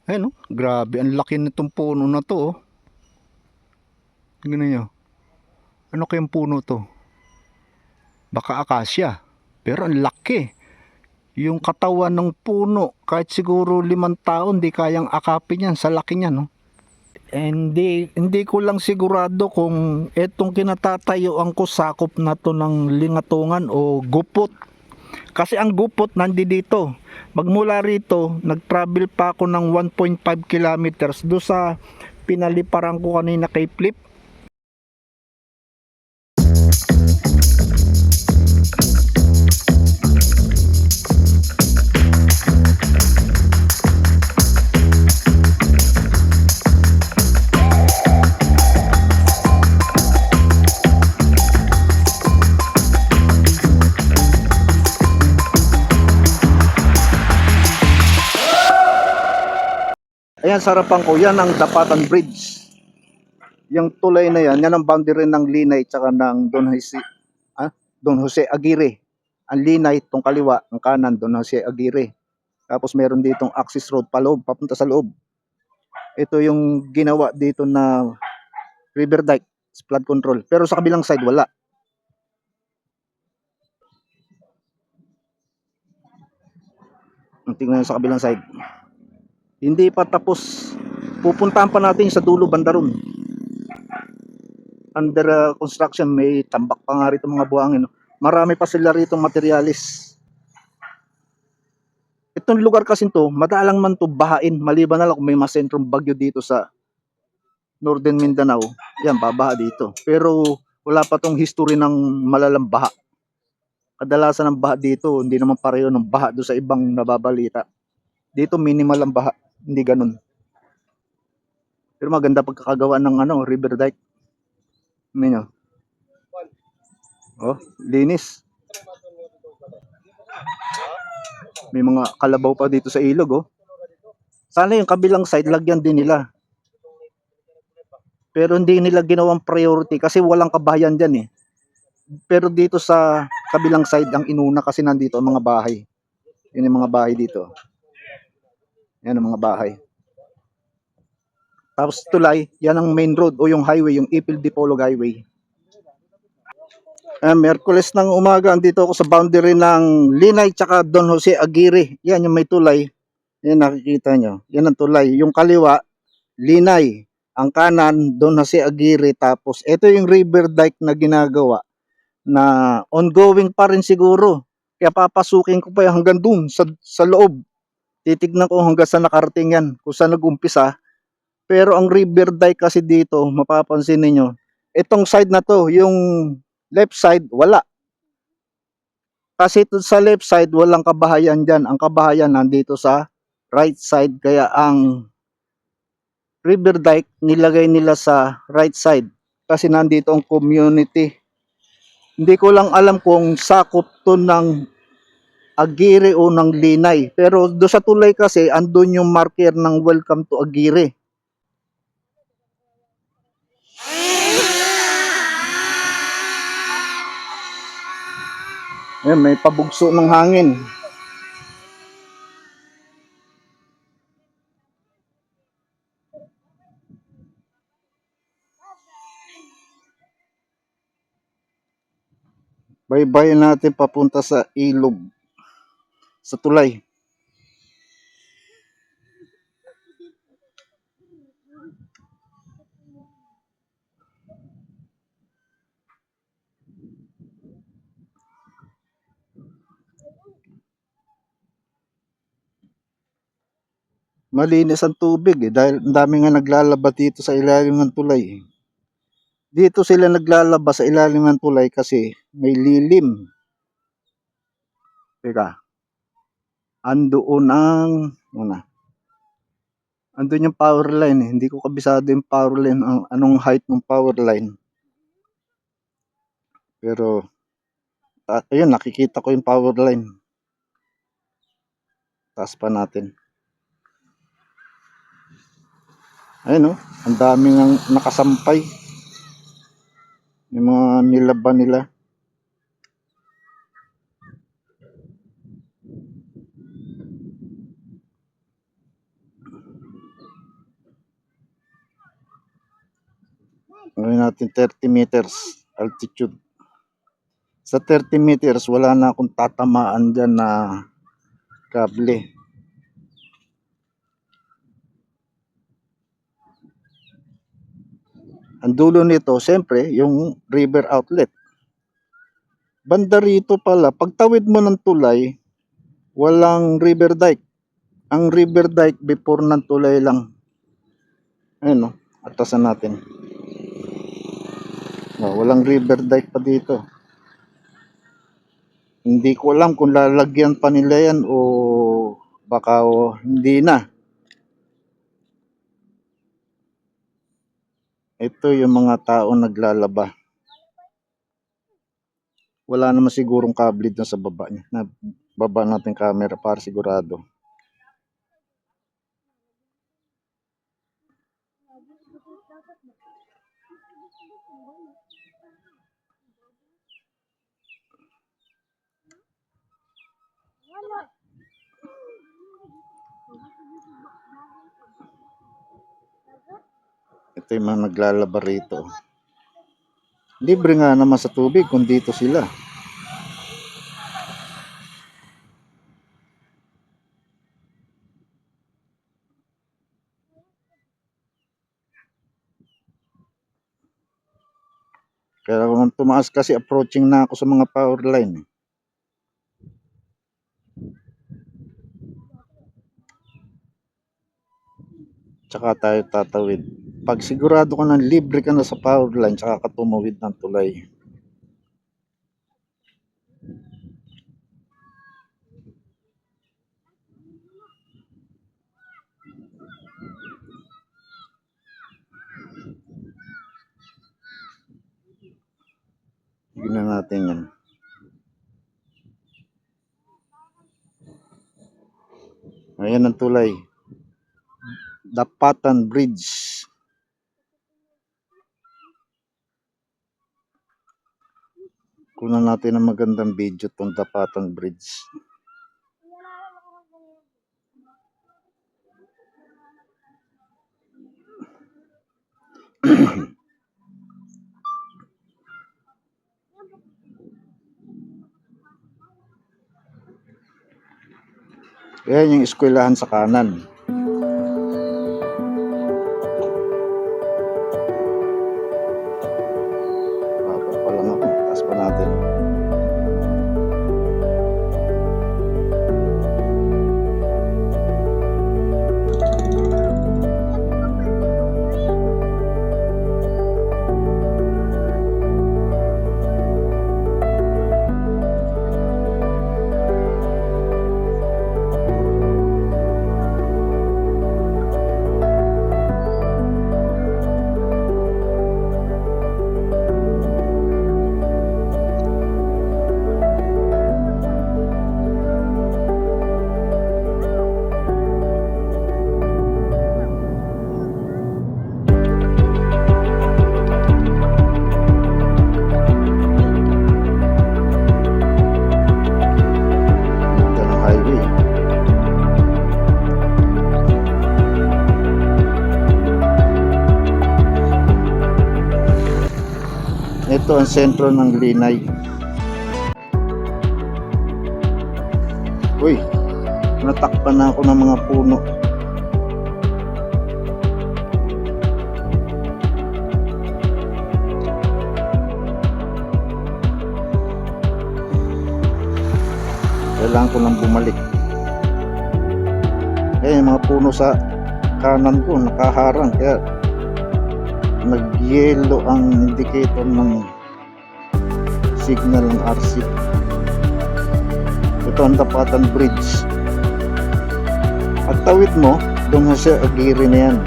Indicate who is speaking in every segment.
Speaker 1: Ayun, oh. Grabe, ang laki nitong puno na to, oh. Tingnan niyo. Ano kayang puno to? Baka akasya. Pero ang laki. Yung katawan ng puno, kahit siguro 5 taon, di kayang akapin yan sa laki niya, no? Hindi ko lang sigurado kung etong kinatatayuan ko sakop na to ng lingatungan o gupot. Kasi ang gupot nandi dito. Magmula rito, nag-travel pa ako ng 1.5 kilometers do sa pinaliparan ko kanina kay Flip. Ayan, sarapan ko. Yan ang Dapatan Bridge. Yung tulay na yan, yan ang boundary ng Linay tsaka ng Don Jose Aguirre. Ang Linay, itong kaliwa, ang kanan, Don Jose Aguirre. Tapos meron ditong access road paloob, papunta sa loob. Ito yung ginawa dito na river dike, flood control. Pero sa kabilang side, wala. Tingnan sa kabilang side. Hindi pa tapos. Pupuntahan pa natin sa dulo banda ron. Under construction, may tambak pa nga rito mga buhangin. Marami pa sila rito materialis. Itong lugar kasi to, madalang man to bahain. Maliban na lang kung may masentrong bagyo dito sa Northern Mindanao. Yan, babaha dito. Pero wala pa tong history ng malalang baha. Kadalasan ng baha dito, hindi naman pareho ng baha do sa ibang nababalita. Dito minimal ang baha, hindi ganun. Pero maganda pagkakagawa ng river dike. Ano, oh, linis. May mga kalabaw pa dito sa ilog, oh. Sana yung kabilang side lagyan din nila. Pero hindi nila ginawang priority kasi walang kabahayan diyan, eh. Pero dito sa kabilang side ang inuna kasi nandito ang mga bahay. Yun yung mga bahay dito. Yan ang mga bahay. Tapos tulay, yan ang main road o yung highway, yung Ipil Dipolog Highway. Merkules ng umaga, andito ako sa boundary ng Linay tsaka Don Jose Aguirre. Yan yung may tulay. Yan nakikita nyo. Yan ang tulay. Yung kaliwa, Linay. Ang kanan, Don Jose Aguirre. Tapos ito yung river dike na ginagawa na ongoing pa rin siguro. Kaya papasukin ko pa yung hanggang dun sa loob. Titignan ko hanggang sa nakarating yan. Kung saan nag-umpisa. Pero ang river dike kasi dito, mapapansin niyo, itong side na to, yung left side, wala. Kasi sa left side, walang kabahayan dyan. Ang kabahayan nandito sa right side. Kaya ang river dike, nilagay nila sa right side. Kasi nandito ang community. Hindi ko lang alam kung sakop to ng Aguirre o ng Linay. Pero do sa tulay kasi, andun yung marker ng welcome to Aguirre. Ayan, may pabugso ng hangin. Baybayin natin papunta sa ilog. Sa tulay. Malinis ang tubig, dahil ang dami nga naglalaba dito sa ilalim ng tulay. Dito sila naglalaba sa ilalim ng tulay kasi may lilim. Teka. Andoon ang andun yung power line, eh. Hindi ko kabisado yung power line, anong height ng power line. Pero ayun, nakikita ko yung power line. Taas pa natin. Ayun, oh, ang daming nakasampay. Yung mga nilaban nila. Gawin natin 30 meters altitude. Sa 30 meters, wala na akong tatamaan dyan na kable. Ang dulo nito, siyempre, yung river outlet. Banda rito pala, pagtawid mo ng tulay, walang river dike. Ang river dike before ng tulay lang. Ayun, no? Atasan natin. No, walang river dike pa dito. Hindi ko alam kung lalagyan pa nila yan o baka hindi na. Ito yung mga tao naglalaba. Wala naman sigurong kable doon sa baba niya. Baba natin camera para sigurado. Ito yung mga naglalaba rito. Libre nga naman sa tubig kung dito sila. Kaya kung tumaas kasi approaching na ako sa mga power line. Tsaka tayo tatawid. Pag sigurado ka na libre ka na sa power line, tsaka ka tumawid ng tulay. Tignan natin yan. Ayan ang tulay. Dapatan Bridge. Kunan natin ang magandang video tong Dapatan Bridge. Ayan yung eskwelahan sa kanan. Baba pa lang ako. Taas pa natin. Ito ang sentro ng Linay. Uy, natakpan na ako ng mga puno. Kailangan ko nang bumalik. Yung mga puno sa kanan ko nakaharang, kaya nag-yellow ang indicator ng signal ng RC. Ito ang Dapatan Bridge. At tawid mo, doon sa Aguirre na yan.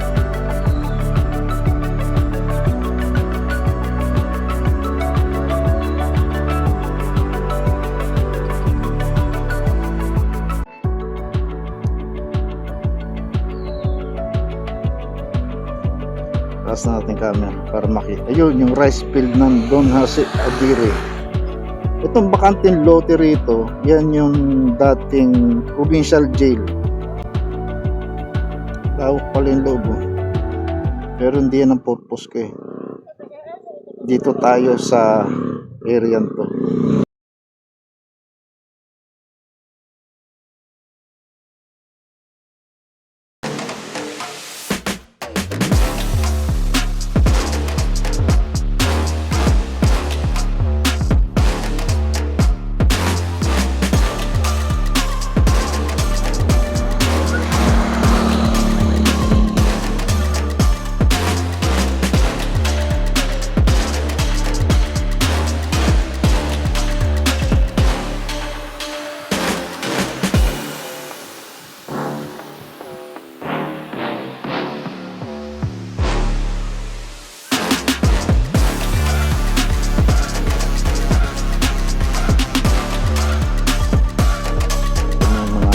Speaker 1: Taas na natin camera para makita. Ayun, yung rice field ng Don Jose Aguirre. Itong bakanting lote rito, yan yung dating provincial jail. Lawak pala yung loob. Pero hindi yan ang purpose ko eh. Dito tayo sa area to. Yung mga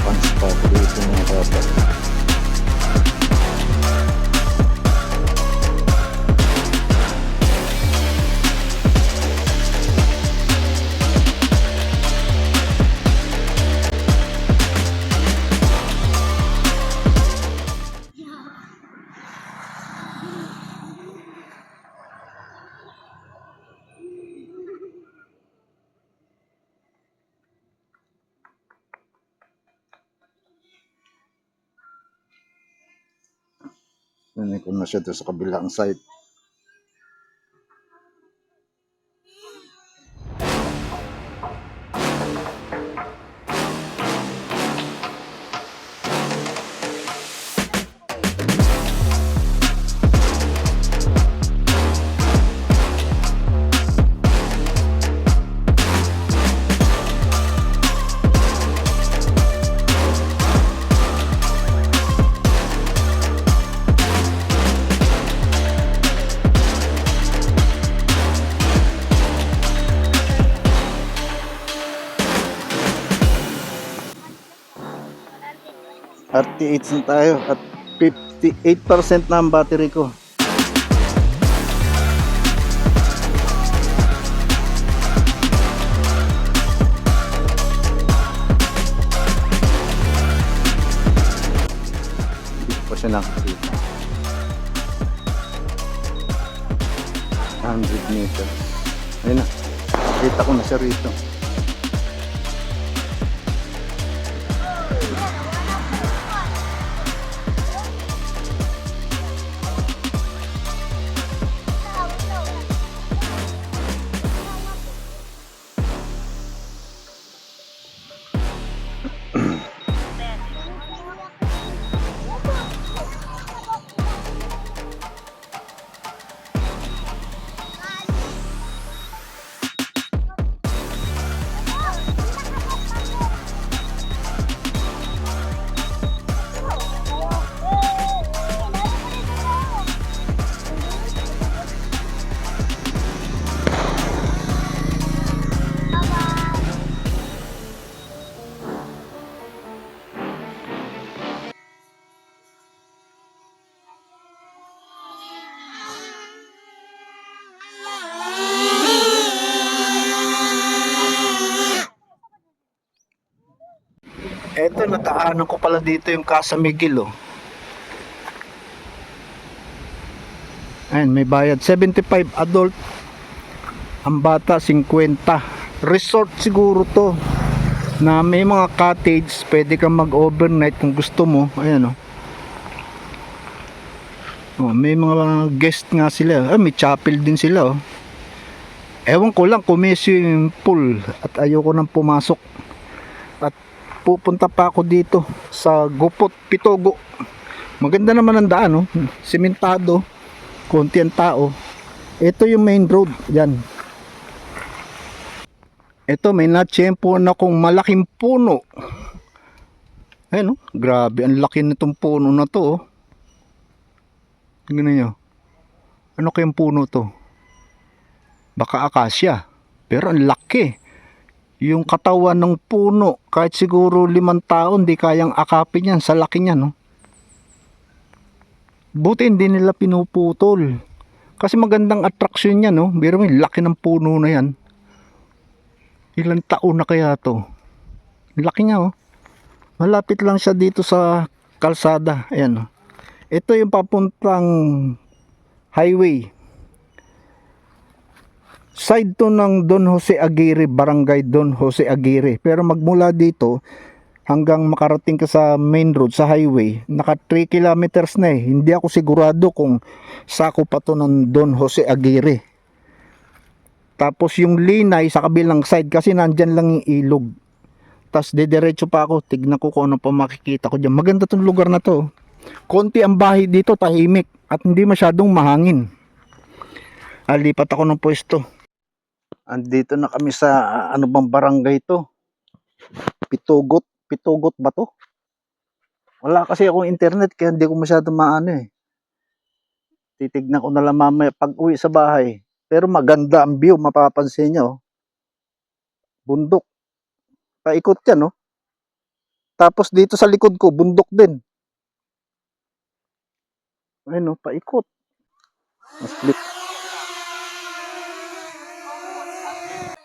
Speaker 1: fans pa dito mga bata. Nandun ko na siya doon sa kabilang side. RT8 na tayo at 58% na ang battery ko. Hindi ko pa siya nakikita. 100 meters. Ayun na. Kita ko na siya rito. Eto, nataanan ko pala dito yung Casa Miguel, oh. Ayan, may bayad. 75 adult. Ang bata, 50. Resort siguro to. Na may mga cottage. Pwede kang mag-overnight kung gusto mo. Ayan, oh. Oh, may mga guest nga sila. May chapel din sila, oh. Ewan ko lang kung may swimming pool. At ayoko nang pumasok. At pupunta pa ako dito sa Gupot, Pitogo. Maganda naman ang daan, no? Simentado, konti ang tao. Ito yung main road, yan. Ito, may natsyempo na kong malaking puno. Ayun, no? Grabe, ang laki nitong puno na to, oh. Tingnan nyo. Ano kayang puno to? Baka akasya, pero ang laki. Yung katawan ng puno, kahit siguro 5 taon, di kayang akapin yan sa laki niya, no? Buti hindi nila pinuputol. Kasi magandang attraction yan, no? Pero may laki ng puno na yan. Ilang taon na kaya to? Laki niya, oh. Malapit lang siya dito sa kalsada. Ayan, oh. Ito yung papuntang highway. Side to ng Don Jose Aguirre, Barangay Don Jose Aguirre. Pero magmula dito hanggang makarating ka sa main road, sa highway, naka 3 kilometers na eh. Hindi ako sigurado kung sako pa to ng Don Jose Aguirre. Tapos yung Linay sa kabilang side kasi nandyan lang yung ilog. Tapos didiretso pa ako, tignan ko kung ano pa makikita ko dyan. Maganda tong lugar na to. Konti ang bahay dito, tahimik at hindi masyadong mahangin. Alipat ako ng pwesto. Andito na kami sa ano bang barangay to? Pitugot. Pitugot ba to? Wala kasi akong internet kaya hindi ko masyado maano eh. Titignan ko na lang mamaya pag uwi sa bahay. Pero maganda ang view, mapapansin nyo. Bundok. Paikot yan, no? Tapos dito sa likod ko, bundok din. Ayun, no? Paikot. Split.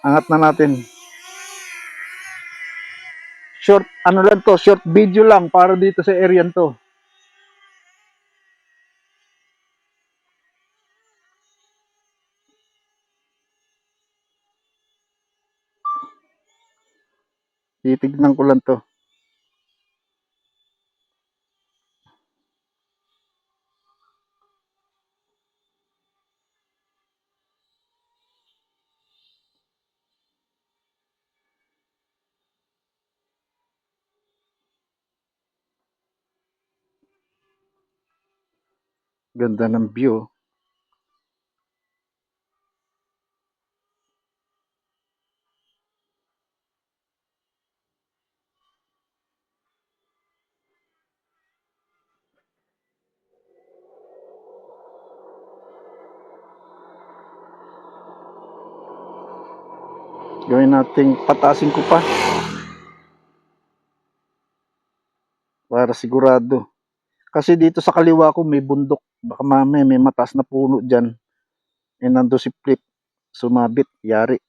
Speaker 1: Angat na natin. Short, ano lang to, short video lang para dito sa area to. Titignan ko lang to. Ganda ng view. Gawin natin, patasin ko pa. Para sigurado. Kasi dito sa kaliwa ko may bundok. Baka mamaya may mataas na puno dyan. E nando si Flip. Sumabit. Yari.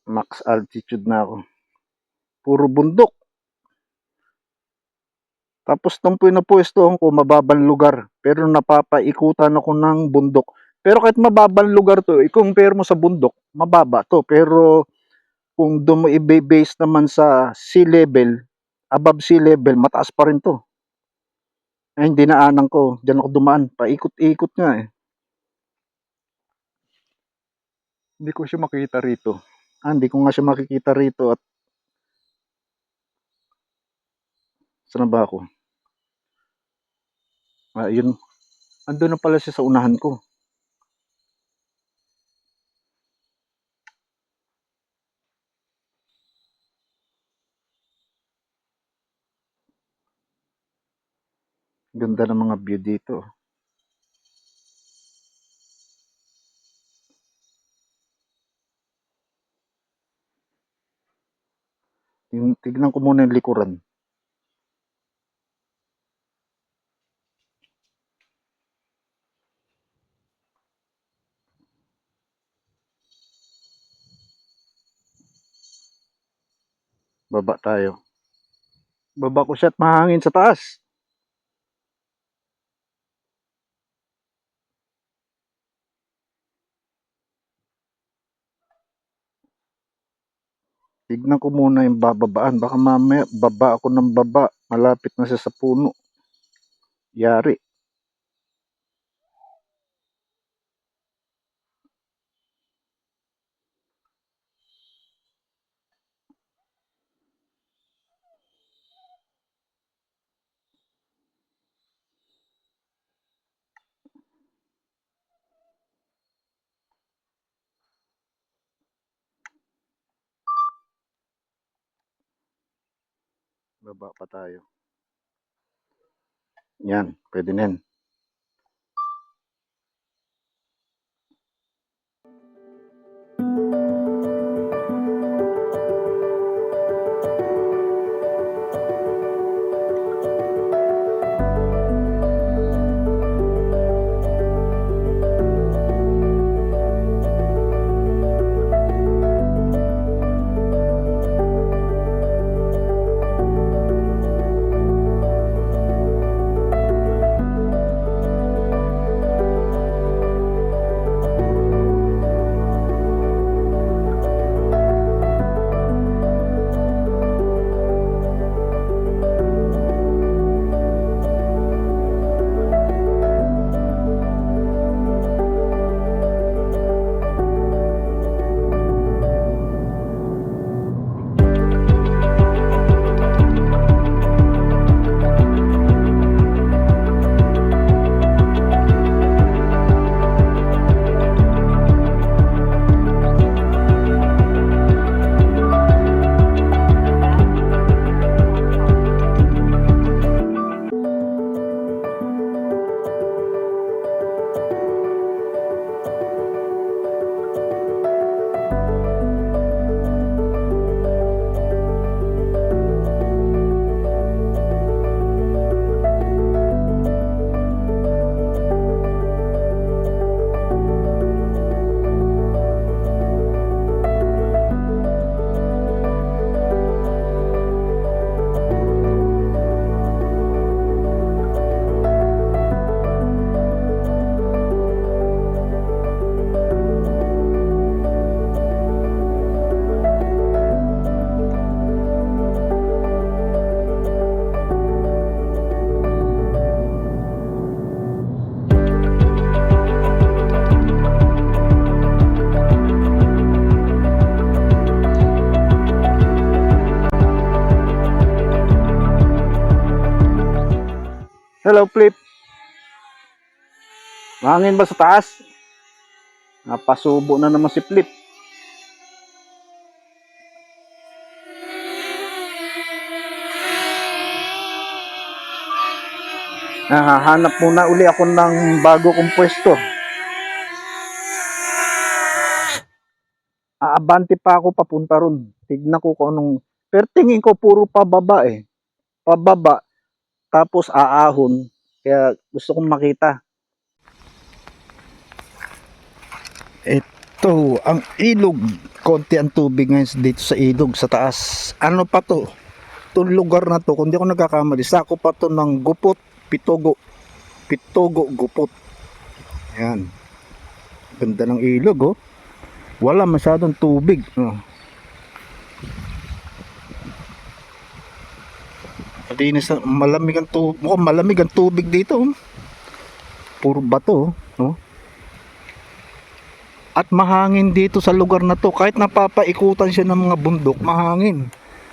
Speaker 1: Max altitude na ako. Puro bundok. Tapos nung pinapwestohan ko, mababang lugar. Pero napapaikutan ako ng bundok. Pero kahit mababang lugar to, i-compare mo sa bundok, mababa to. Pero kung doon mo i-base naman sa sea level, above sea level, mataas pa rin to. Ay, hindi naanan ko. Diyan ako dumaan. Paikot-ikot nga eh. Hindi ko siya makita rito. Hindi ko nga siya makikita rito. At saan ba ako? Yun. Andun na pala siya sa unahan ko. Ganda ng mga view dito. Tignan ko muna yung likuran. Baba tayo. Baba ko siya at mahangin sa taas. Tignan ko muna yung bababaan. Baka mamaya baba ako ng baba. Malapit na siya sa puno. Yari. Baba pa tayo. Yan. Pwede na yan. Hello, Flip. Mahangin ba sa taas? Napasubo na naman si Flip. Nahahanap muna uli ako ng bago kong pwesto. Aabante pa ako papunta ron. Tignan ko kung anong... Pero tingin ko puro pababa eh. Pababa. Tapos aahon. Kaya gusto kong makita. Ito, ang ilog. Konti ang tubig ngayon dito sa ilog, sa taas. Ano pa to? Itong lugar na to, kung di ako nagkakamali, sako pa to ng Gupot, Pitogo. Pitogo, Gupot. Ayan. Ganda ng ilog, oh. Wala masyadong tubig. Oh. Malinis na, malamig ang tubig. Mukhang malamig ang tubig dito. Oh. Puro bato, oh. At mahangin dito sa lugar na to. Kahit napapaikutan siya ng mga bundok, mahangin.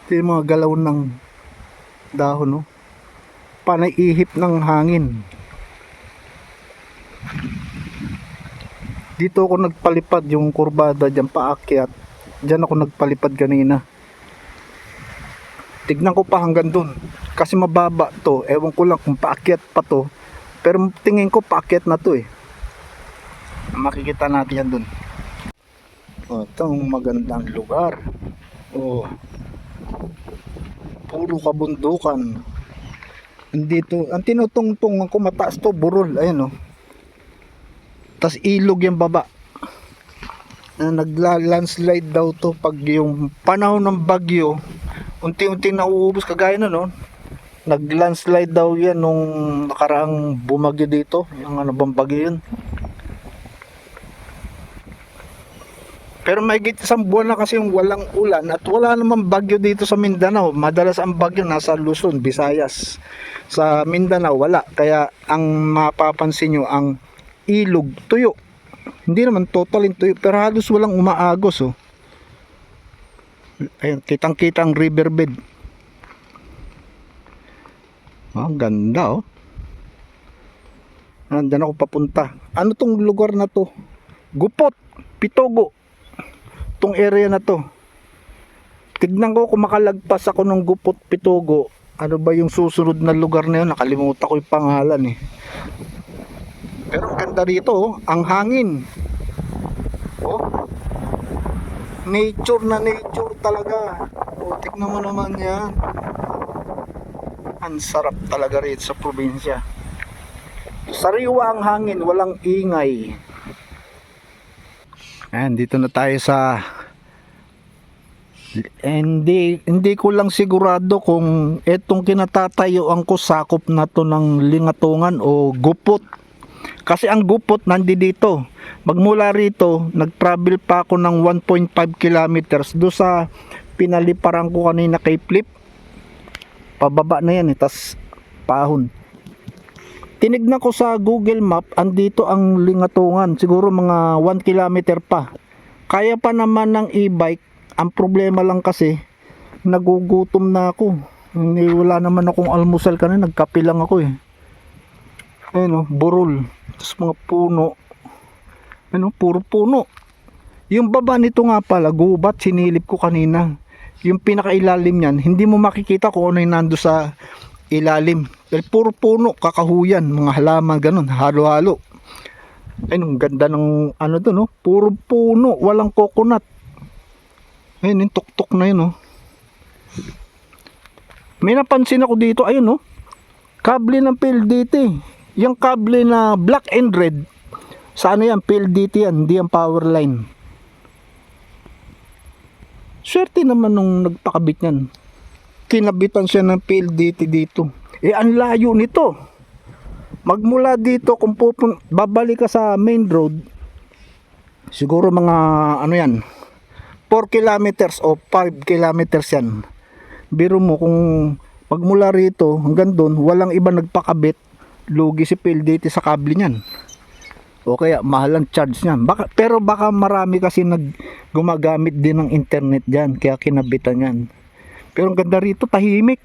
Speaker 1: Ito yung mga galaw ng dahon, no? Panaihip ng hangin. Dito ako nagpalipad yung kurbada dyan paakyat. Dyan ako nagpalipad kanina. Tignan ko pa hanggang dun. Kasi mababa to. Ewan ko lang kung paakyat pa to. Pero tingin ko paakyat na to eh. Makikita natin yan dun. Oh, itong magandang lugar. Oh. Puro kabundukan. Andito, ang tinutungtong ko mataas to, burol. Ayun oh. Tas ilog yung baba. Nagla-landslide daw to pag yung panahon ng bagyo. Unti-unti nauubos kagaya na no. Nag-landslide daw yan nung nakaraang bumagyo dito. Yung ano bang bagyo yun. Pero may isang buwan na kasi yung walang ulan at wala namang bagyo dito sa Mindanao. Madalas ang bagyo nasa Luzon, Visayas. Sa Mindanao wala. Kaya ang mapapansin nyo, ang ilog tuyo. Hindi naman total tuyo pero halos walang umaagos. Oh. Ayun, kitang-kita ang riverbed. Oh, ang ganda oh. Nandiyan ako papunta. Ano tong lugar na to? Gupot, Pitogo. Tong area na to. Tignan ko kung makalagpas ako ng Gupot, Pitogo. Ano ba yung susunod na lugar na yun? Nakalimutan ko yung pangalan eh. Pero ang ganda dito oh. Ang hangin. Oh. Nature na nature talaga. Oh, tignan mo naman yan. Ang sarap talaga rito sa probinsya. Sariwa ang hangin, walang ingay. Ayan, dito na tayo sa hindi ko lang sigurado kung etong kinatatayuan ko sakop na to ng Lingatungan o Gupot. Kasi ang Gupot nandito. Magmula rito, nag-travel pa ako ng 1.5 kilometers do sa pinaliparan ko kanina kay Flip. Pababa na yan, tas pahon. Tinignan ko sa Google Map, andito ang Lingatungan, siguro mga 1 kilometer pa. Kaya pa naman ng e-bike, ang problema lang kasi, nagugutom na ako. Wala naman akong almusal kanina, nagkape lang ako eh. Ayun o, burol, tapos mga puno. Ayun o, puro puno. Yung baba nito nga pala, gubat, sinilip ko kanina. Yung pinakailalim niyan, hindi mo makikita kung ano yung nando sa ilalim. Dahil puro puno, kakahuyan, mga halaman, ganun, halo-halo. Ayun, ang ganda ng ano to, no? Puro puno, walang coconut. Ayun, yung tuktok na yun, no? May napansin ako dito, ayun, no? Kable ng PLDT. Yung kable na black and red, sa ano yan, PLDT yan, hindi yan power line. Swerte naman nung nagpakabit yan. Kinabitan siya ng PLDT dito. Eh, ang layo nito. Magmula dito, kung babalik ka sa main road, siguro mga, ano yan, 4 kilometers o 5 kilometers yan. Biro mo, kung magmula rito, hanggang doon, walang iba nagpakabit, lugi si PLDT sa kable niyan. O kaya, mahal ang charge niyan. Pero baka marami kasi gumagamit din ng internet dyan, kaya kinabitan yan. Pero ang ganda rito, tahimik.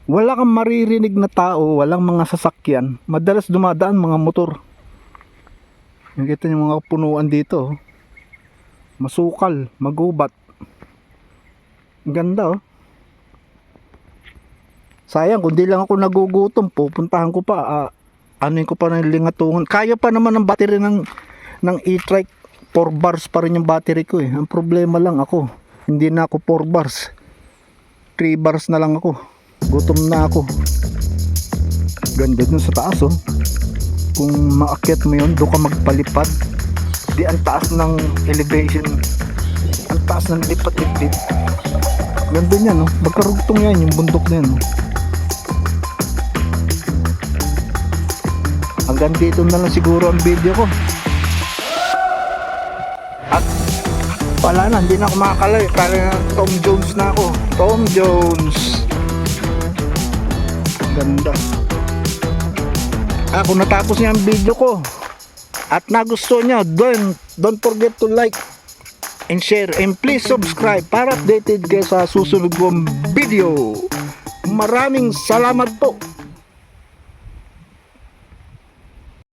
Speaker 1: Wala kang maririnig na tao, walang mga sasakyan. Madalas dumadaan mga motor. Nakita niyo mga punuan dito. Masukal, magubat. Ang ganda oh. Sayang, kung di lang ako nagugutom, pupuntahan ko pa. Anuin ko pa ng lingatungan. Kaya pa naman ang battery ng e-trike. 4 bars pa rin yung battery ko eh. Ang problema lang ako, hindi na ako 4 bars. 3 bars na lang ako. Gutom na ako. Ganda dun sa taas oh. Kung maakyat mo yun, doon ka magpalipad. Di ang taas ng elevation. Ang taas ng lipat-lipit. Ganda niya no. Magkarugtong yan yung bundok na yan no. Hanggang dito na lang siguro ang video ko. At wala na, hindi na ako makakalayo. Kaya Tom Jones na ako. Tom Jones. Ganda. Kung natapos niya ang video ko at nagustuhan niya, don't forget to like and share and please subscribe para updated kayo sa susunod kong video. Maraming salamat po.